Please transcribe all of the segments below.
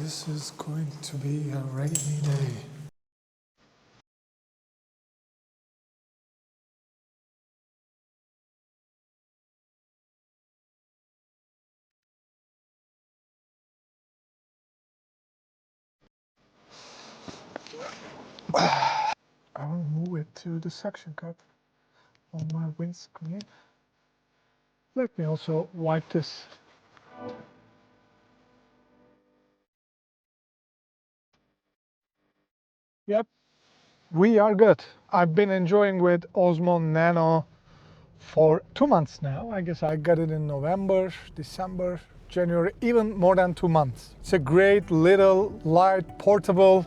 This is going to be a rainy day. I'll move it to the suction cup on my windscreen. Let me also wipe this. Yep, we are good. I've been enjoying with Osmo Nano for 2 months now. I guess I got it in November, December, January, even more than 2 months. It's a great little light portable,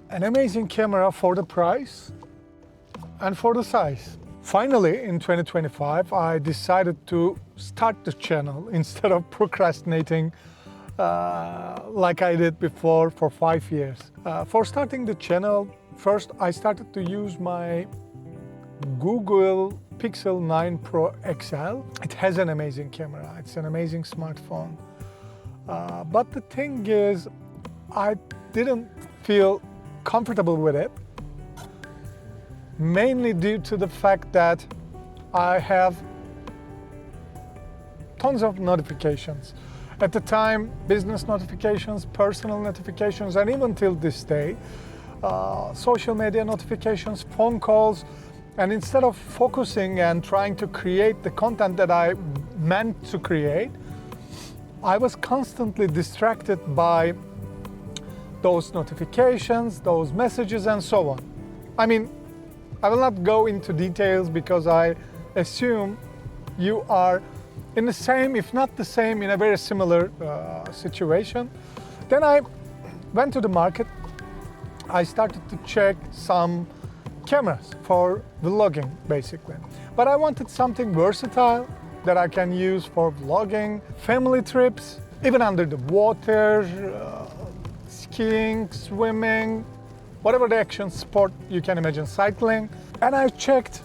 an amazing camera for the price and for the size. Finally, in 2025, I decided to start the channel instead of procrastinating like I did before for 5 years. For starting the channel, first I started to use my Google Pixel 9 Pro XL. It has an amazing camera, it's an amazing smartphone. But the thing is, I didn't feel comfortable with it, mainly due to the fact that I have tons of notifications. At the time, business notifications, personal notifications, and even till this day, social media notifications, phone calls. And instead of focusing and trying to create the content that I meant to create, I was constantly distracted by those notifications, those messages, and so on. I mean, I will not go into details because I assume you are in the same, if not the same, in a very similar situation. Then I went to the market. I started to check some cameras for vlogging, basically. But I wanted something versatile that I can use for vlogging, family trips, even under the water, skiing, swimming, whatever the action sport you can imagine, cycling. And I checked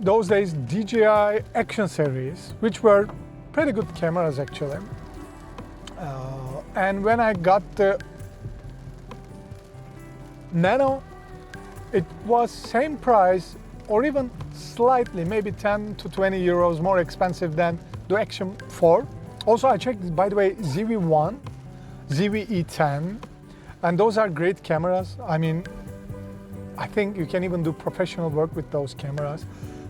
those days DJI Action series, which were pretty good cameras actually. And when I got the Nano, it was same price or even slightly, maybe 10 to 20 euros more expensive than the Action 4. Also, I checked, by the way, ZV-1, ZV-E10, and those are great cameras. I mean, I think you can even do professional work with those cameras.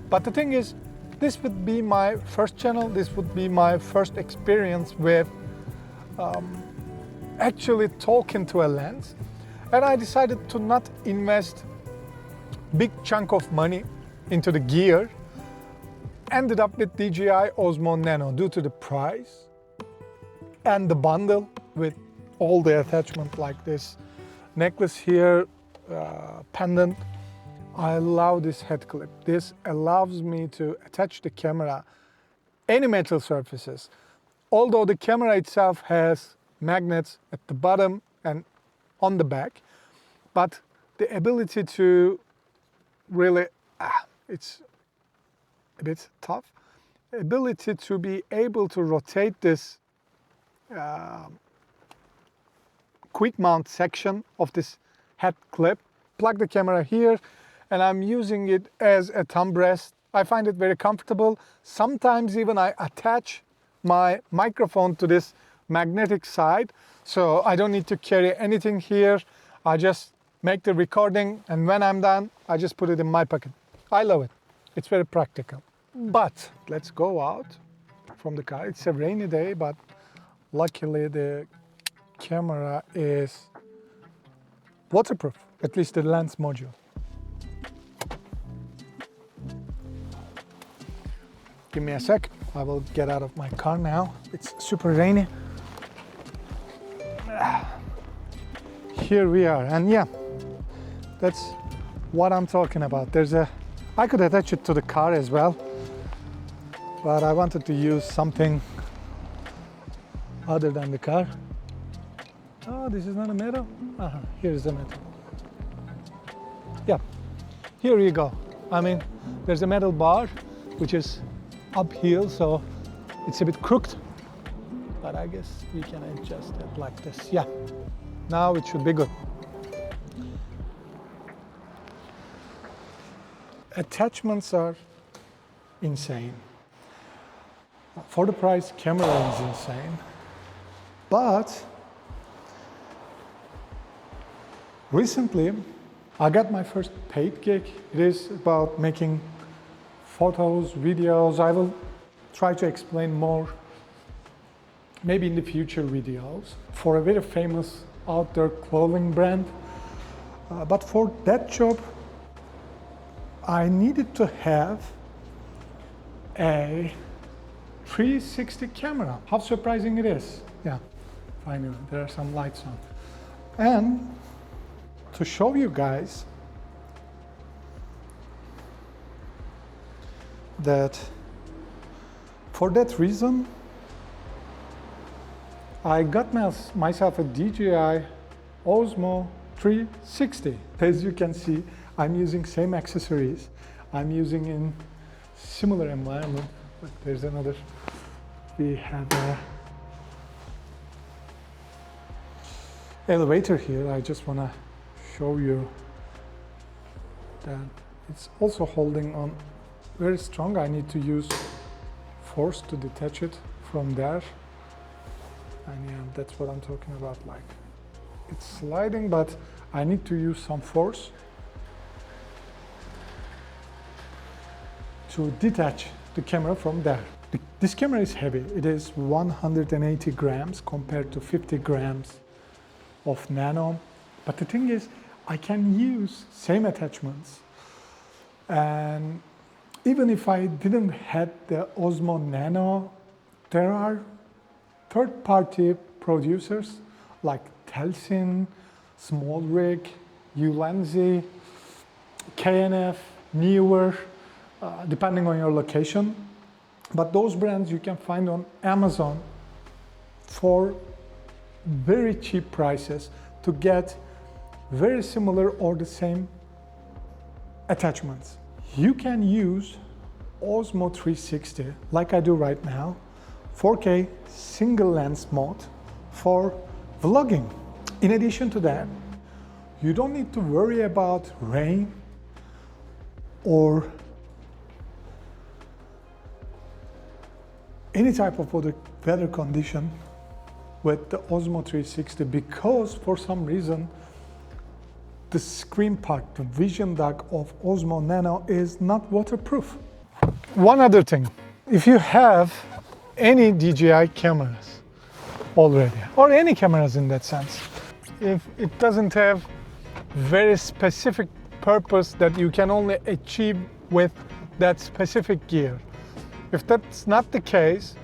But the thing is, this would be my first channel, this would be my first experience with actually talking to a lens. And I decided to not invest big chunk of money into the gear. Ended up with DJI Osmo Nano due to the price and the bundle with all the attachment like this necklace here, pendant. I love this head clip. This allows me to attach the camera any metal surfaces. Although the camera itself has magnets at the bottom and on the back, but the ability to really, it's a bit tough, ability to be able to rotate this quick mount section of this head clip, plug the camera here, and I'm using it as a thumb rest. I find it very comfortable. Sometimes even I attach my microphone to this magnetic side, so I don't need to carry anything here. I just make the recording, and when I'm done, I just put it in my pocket. I love it. It's very practical. But let's go out from the car. It's a rainy day, but luckily the camera is waterproof, at least the lens module. Give me a sec, I will get out of my car now. It's super rainy. Here we are, and yeah, that's what I'm talking about. I could attach it to the car as well, but I wanted to use something other than the car. Oh, this is not a metal? Here's the metal. Yeah, here you go. I mean, there's a metal bar, which is uphill, so it's a bit crooked. but I guess we can adjust it like this. Yeah, now it should be good. Attachments are insane. For the price, camera is insane. But recently, I got my first paid gig. It is about making photos, videos. I will try to explain more, maybe in the future videos, for a very famous outdoor clothing brand. But for that job, I needed to have a 360 camera. How surprising it is. Yeah, finally, there are some lights on. And to show you guys that for that reason, I got myself a DJI Osmo 360. As you can see, I'm using same accessories I'm using in similar environment. But there's another. We have a elevator here. I just want to show you that it's also holding on very strong. I need to use force to detach it from there. And yeah, that's what I'm talking about. Like, it's sliding, but I need to use some force to detach the camera from there. This camera is heavy. It is 180 grams compared to 50 grams of Nano. But the thing is, I can use same attachments. And even if I didn't have the Osmo Nano, there are third-party producers like Telsin, Small Rig, Ulanzi, KNF, Newer, depending on your location. But those brands you can find on Amazon for very cheap prices to get very similar or the same attachments. You can use Osmo 360 like I do right now, 4K single lens mode for vlogging. In addition to that, you don't need to worry about rain or any type of weather condition with the Osmo 360 because for some reason the screen part, the vision dock of Osmo Nano is not waterproof. One other thing, if you have any DJI cameras already, or any cameras in that sense, if it doesn't have very specific purpose that you can only achieve with that specific gear, if that's not the case,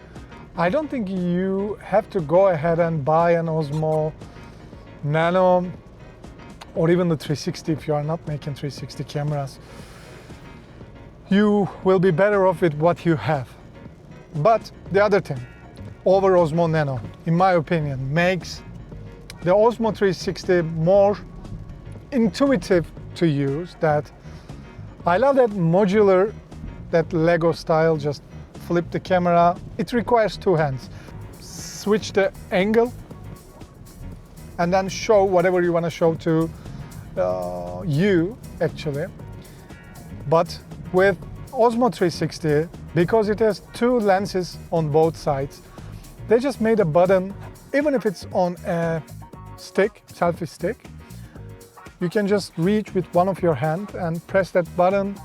I don't think you have to go ahead and buy an Osmo Nano or even the 360 if you are not making 360 cameras. You will be better off with what you have. But the other thing, over Osmo Nano, in my opinion, makes the Osmo 360 more intuitive to use. That I love that modular, that Lego style, just flip the camera. It requires two hands. Switch the angle and then show whatever you want to show to you actually. But with Osmo 360, because it has two lenses on both sides, they just made a button, even if it's on a stick, selfie stick, you can just reach with one of your hand and press that button,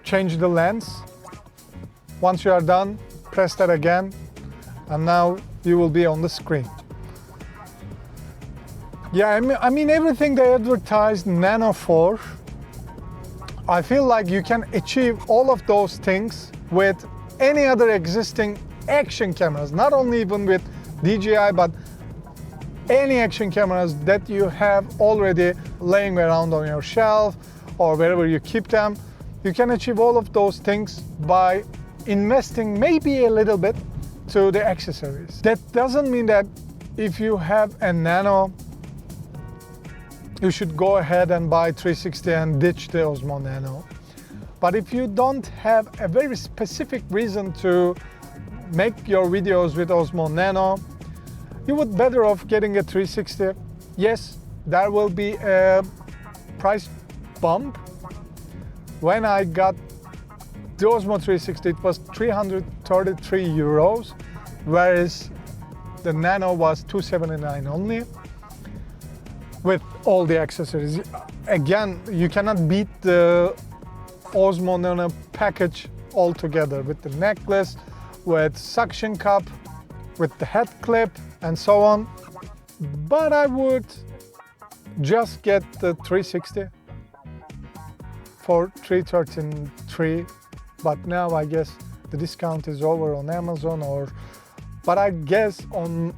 change the lens. Once you are done, press that again, and now you will be on the screen. Yeah, I mean everything they advertised Nano for, I feel like you can achieve all of those things with any other existing action cameras, not only even with DJI, but any action cameras that you have already laying around on your shelf or wherever you keep them. You can achieve all of those things by investing maybe a little bit to the accessories. That doesn't mean that if you have a Nano, you should go ahead and buy 360 and ditch the Osmo Nano. But if you don't have a very specific reason to make your videos with Osmo Nano, you would better off getting a 360. Yes, there will be a price bump. When I got the Osmo 360, it was 333 euros, whereas the Nano was 279 only, with all the accessories. Again, you cannot beat the Osmo Nano package altogether, with the necklace, with suction cup, with the head clip, and so on. But I would just get the 360 for 313.3. But now I guess the discount is over on Amazon, but I guess on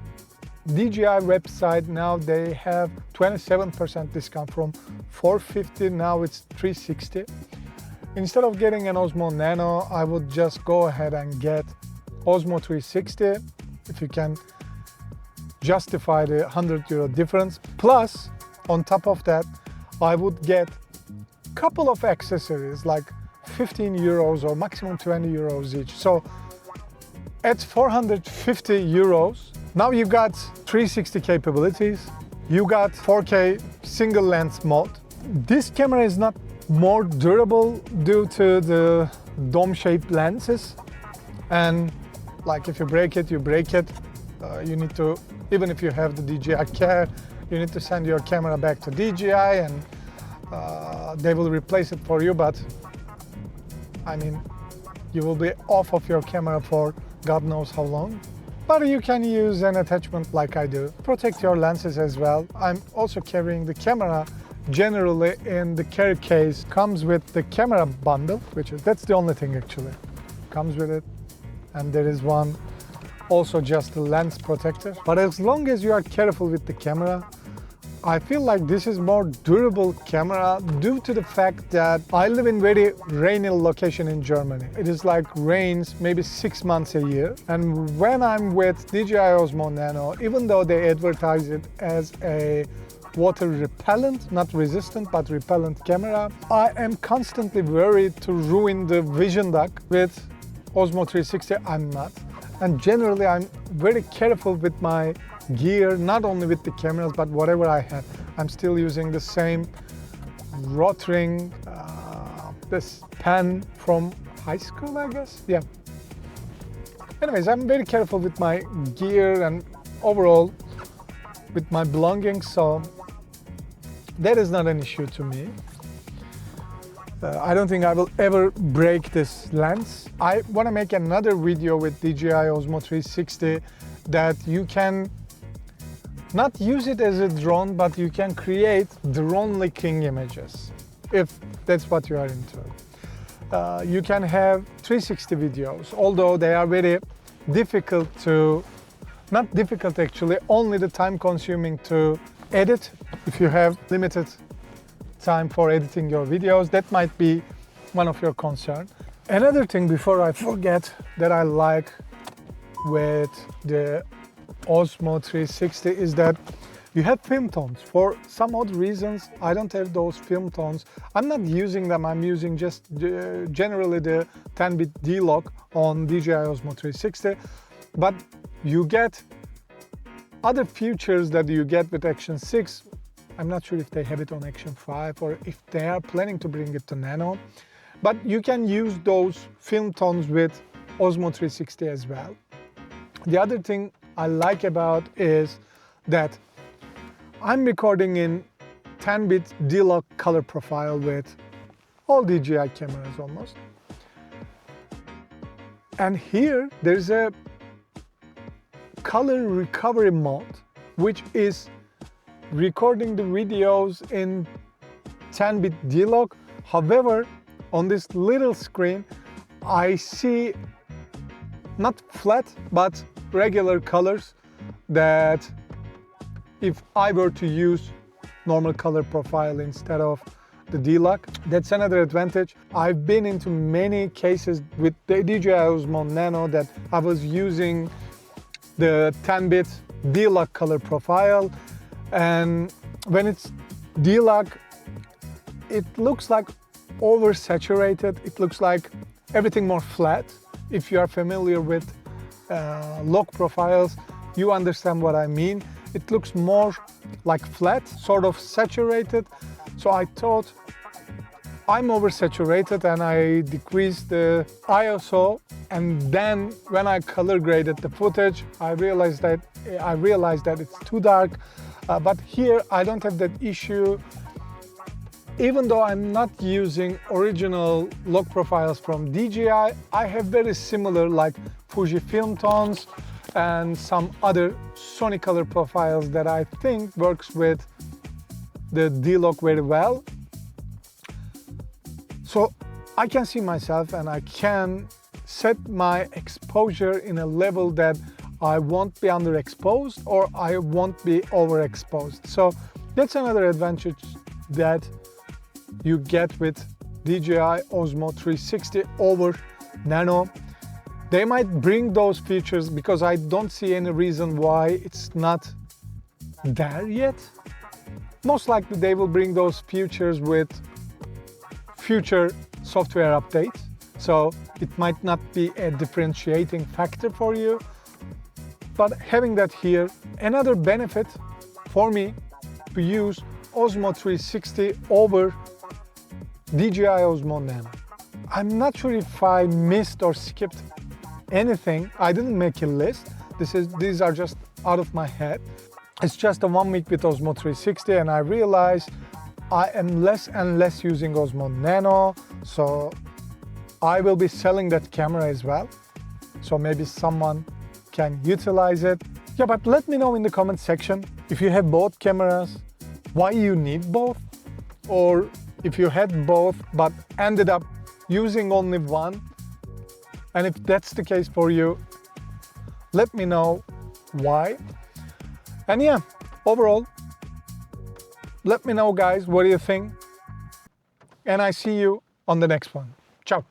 DJI website now they have 27% discount from 450, now it's 360. Instead of getting an Osmo Nano, I would just go ahead and get Osmo 360 if you can justify the 100 euro difference. Plus, on top of that, I would get a couple of accessories like 15 euros or maximum 20 euros each. So at 450 euros, now you got 360 capabilities, you got 4K single lens mode. This camera is not more durable due to the dome-shaped lenses, and like if you break it, you break it. You need to, even if you have the DJI Care, you need to send your camera back to DJI and they will replace it for you, but I mean, you will be off of your camera for God knows how long. But you can use an attachment like I do. Protect your lenses as well. I'm also carrying the camera generally in the carry case. Comes with the camera bundle, that's the only thing actually. Comes with it. And there is one also just a lens protector. But as long as you are careful with the camera, I feel like this is more durable camera due to the fact that I live in very rainy location in Germany. It is like rains maybe 6 months a year. And when I'm with DJI Osmo Nano, even though they advertise it as a water repellent, not resistant, but repellent camera, I am constantly worried to ruin the vision duct. With Osmo 360, I'm not. And generally, I'm very careful with my gear, not only with the cameras, but whatever I have. I'm still using the same Rotring, this pen from high school, I guess. Yeah. Anyways, I'm very careful with my gear and overall with my belongings, so that is not an issue to me. I don't think I will ever break this lens. I want to make another video with DJI Osmo 360 that you can not use it as a drone, but you can create drone-looking images, if that's what you are into. You can have 360 videos, although they are very difficult to, not difficult actually, only the time-consuming to edit. If you have limited time for editing your videos, that might be one of your concerns. Another thing before I forget that I like with the Osmo 360 is that you have film tones. For some odd reasons, I don't have those film tones. I'm not using them, I'm using just generally the 10-bit D-Lock on DJI Osmo 360, but you get other features that you get with Action 6. I'm not sure if they have it on Action 5 or if they are planning to bring it to Nano, but you can use those film tones with Osmo 360 as well. The other thing I like about is that I'm recording in 10-bit D-Lock color profile with all DJI cameras almost. And here there's a color recovery mode, which is recording the videos in 10-bit D-Lock. However, on this little screen, I see not flat, but regular colors that if I were to use normal color profile instead of the D-Lock, that's another advantage. I've been into many cases with the DJI Osmo Nano that I was using the 10-bit D-Lock color profile, and when it's D-Lock, it looks like oversaturated. It looks like everything more flat. If you are familiar with log profiles, you understand what I mean. It looks more like flat, sort of saturated. So I thought I'm oversaturated and I decreased the ISO, and then when I color graded the footage, I realized that it's too dark. But here I don't have that issue. Even though I'm not using original log profiles from DJI, I have very similar like Fujifilm tones and some other Sony color profiles that I think works with the D-Log very well. So I can see myself and I can set my exposure in a level that I won't be underexposed or I won't be overexposed. So that's another advantage that you get with DJI Osmo 360 over Nano. They might bring those features because I don't see any reason why it's not there yet. Most likely they will bring those features with future software updates. So it might not be a differentiating factor for you. But having that here, another benefit for me to use Osmo 360 over DJI Osmo Nano. I'm not sure if I missed or skipped anything. I didn't make a list. These are just out of my head. It's just a 1 week with Osmo 360 and I realized I am less and less using Osmo Nano, so I will be selling that camera as well. So maybe someone can utilize it. Yeah, but let me know in the comment section if you have both cameras, why you need both, or if you had both but ended up using only one. And if that's the case for you, let me know why. And yeah, overall, let me know guys, what do you think? And I see you on the next one. Ciao.